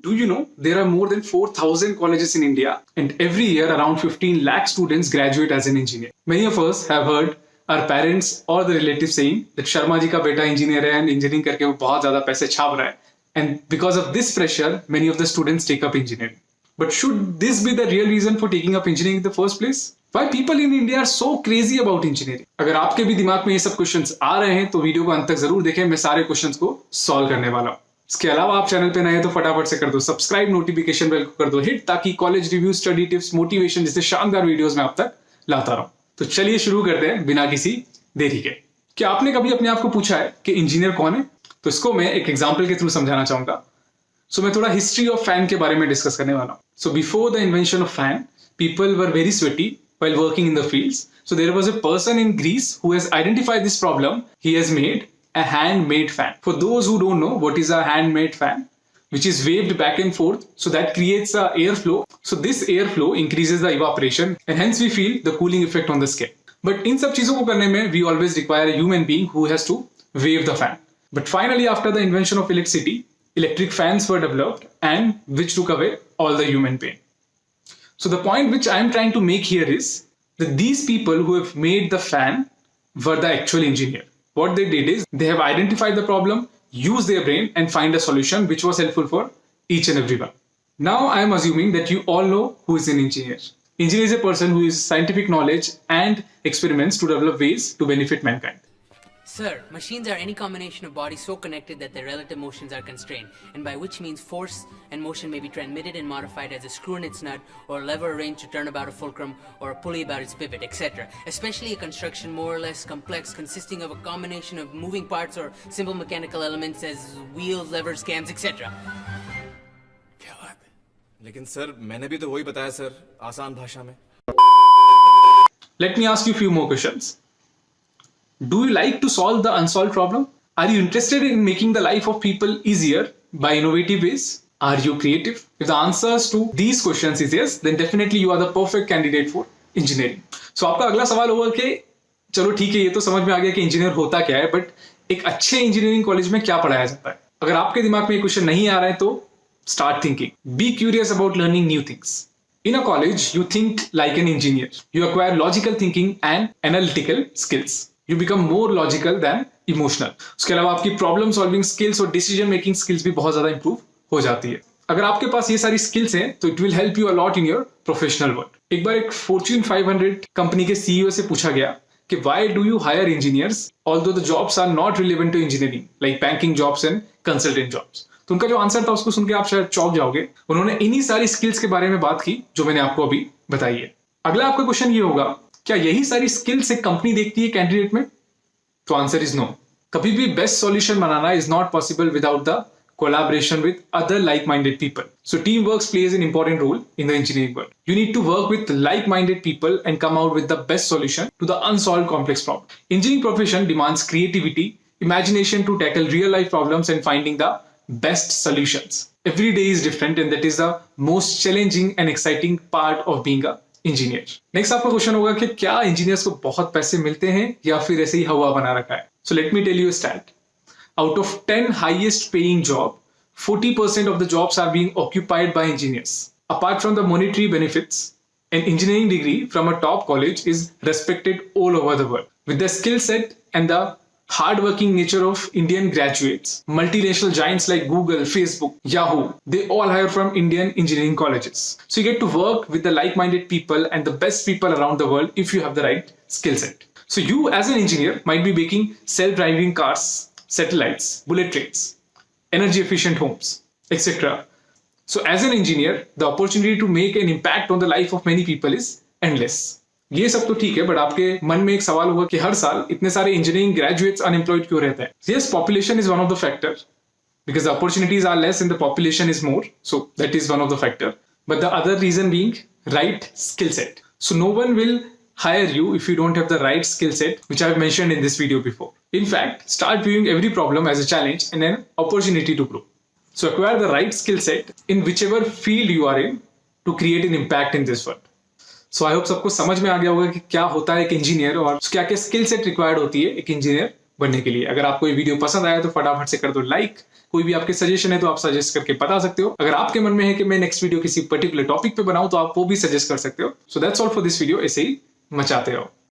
Do you know there are more than 4,000 colleges in India, and every year around 15 lakh students graduate as an engineer? Many of us have heard our parents or the relatives saying that Sharma ji ka beta engineer hai and engineering करके वो बहुत ज़्यादा पैसे छाप रहा है. And because of this pressure, many of the students take up engineering. But should this be the real reason for taking up engineering in the first place? Why people in India are so crazy about engineering? अगर आपके भी दिमाग में ये सब questions आ रहे हैं तो वीडियो को अंत तक जरूर देखें. मैं सारे क्वेश्चंस को सॉल्व करने वाला हूँ. इसके अलावा आप चैनल पे नए हैं तो फटाफट से कर दो सब्सक्राइब, नोटिफिकेशन बेल को कर दो हिट, ताकि college review, study tips, motivation जैसे शानदार वीडियोस में आप तक लाता रहूं. तो चलिए शुरू करते हैं बिना किसी देरी के. क्या आपने कभी अपने आप को पूछा है कि इंजीनियर कौन है? तो इसको मैं एक एग्जाम्पल के थ्रू समझाना चाहूंगा. सो मैं थोड़ा हिस्ट्री ऑफ फैन के बारे में डिस्कस करने वाला हूं. So before the invention of fan, people were very sweaty while working in the fields. So there was a person in Greece who has identified this problem. He has made a handmade fan. For those who don't know what is a handmade fan, which is waved back and forth, so that creates a airflow. So this airflow increases the evaporation and hence we feel the cooling effect on the skin. But in सब चीजों को करने में we always require a human being who has to wave the fan. But finally after the invention of electricity, electric fans were developed and which took away all the human pain. So the point which I am trying to make here is that these people who have made the fan were the actual engineer. What they did is they have identified the problem, used their brain and find a solution which was helpful for each and everyone. Now I am assuming that you all know who is an engineer. Engineer is a person who uses scientific knowledge and experiments to develop ways to benefit mankind. Sir, machines are any combination of bodies so connected that their relative motions are constrained, and by which means force and motion may be transmitted and modified as a screw in its nut, or a lever arranged to turn about a fulcrum, or a pulley about its pivot, etc. Especially a construction more or less complex consisting of a combination of moving parts or simple mechanical elements as wheels, levers, cams, etc. क्या बात है? लेकिन sir मैंने भी तो वही बताया sir, आसान भाषा में. Let me ask you a few more questions. Do you like to solve the unsolved problem? Are you interested in making the life of people easier by innovative ways? Are you creative? If the answers to these questions is yes, then definitely you are the perfect candidate for engineering. So आपका अगला सवाल होगा कि चलो ठीक है, ये तो समझ में आ गया कि इंजीनियर होता क्या है, बट एक अच्छे इंजीनियरिंग कॉलेज में क्या पढ़ाया जाता है? अगर आपके दिमाग में ये क्वेश्चन नहीं आ रहा है तो start thinking. Be curious about learning new things. In a college, you think like an engineer. You acquire logical thinking and analytical skills. You become more logical than emotional. उसके अलावा आपकी प्रॉब्लम सॉल्विंग स्किल्स और decision making skills भी बहुत ज्यादा improve हो जाती है. अगर आपके पास ये सारी स्किल्स हैं तो it will help you a lot in your professional work. एक बार एक फॉर्च्यून 500 कंपनी के सीईओ से पूछा गया कि why do you hire engineers although the jobs are not relevant to engineering, like banking jobs and consultant jobs. तो उनका जो आंसर था उसको सुन के आप शायद चौंक जाओगे. उन्होंने इन्हीं सारी स्किल्स के बारे में बात की जो मैंने आपको अभी बताई है. अगला आपका क्वेश्चन ये होगा, क्या यही सारी स्किल्स एक कंपनी देखती है कैंडिडेट में? तो आंसर इज नो. कभी भी बेस्ट सॉल्यूशन बनाना is not possible without the collaboration with other like minded people. So team work plays an important role in the engineering world. You need to work with like minded people and come out with the best solution to the unsolved complex problem. Engineering profession demands creativity, imagination to tackle real life problems and finding the best solutions. Every day is different and that is the most challenging and exciting part of being a engineer. Next आपका question होगा कि क्या engineers को बहुत पैसे मिलते हैं या फिर ऐसे ही हवा बना रखा है? So let me tell you a stat. Out of 10 highest paying job, 40% of the jobs are being occupied by engineers. Apart from the monetary benefits, an engineering degree from a top college is respected all over the world. With the skill set and the hard-working nature of Indian graduates, multinational giants like Google, Facebook, Yahoo, they all hire from Indian engineering colleges. So you get to work with the like-minded people and the best people around the world if you have the right skill set. So you as an engineer might be making self-driving cars, satellites, bullet trains, energy-efficient homes, etc. So as an engineer, the opportunity to make an impact on the life of many people is endless. ये सब तो ठीक है, but आपके मन में एक सवाल होगा कि हर साल इतने सारे इंजीनियरिंग ग्रेजुएट्स अनएम्प्लॉयड क्यों रहते हैं? Yes, population is one of the factor because the opportunities are less and the population is more, so that is one of the factor. But the other reason being right skill set. So no one will hire you if you don't have the right skill set, which I've mentioned in this video before. In fact, start viewing every problem as a challenge and an opportunity to grow. So acquire the right skill set in whichever field you are in to create an impact in this world. So I hope सबको समझ में आ गया होगा कि क्या होता है एक इंजीनियर और क्या क्या स्किल सेट रिक्वायर्ड होती है एक इंजीनियर बनने के लिए. अगर आपको ये वीडियो पसंद आया तो फटाफट से कर दो लाइक, कोई भी आपके सजेशन है तो आप सजेस्ट करके बता सकते हो। अगर आपके मन में है कि मैं नेक्स्ट वीडियो किसी पर्टिकुलर टॉपिक पे बनाऊं तो आप वो भी सजेस्ट कर सकते हो। So that's all for this video. ऐसे ही मचाते रहो।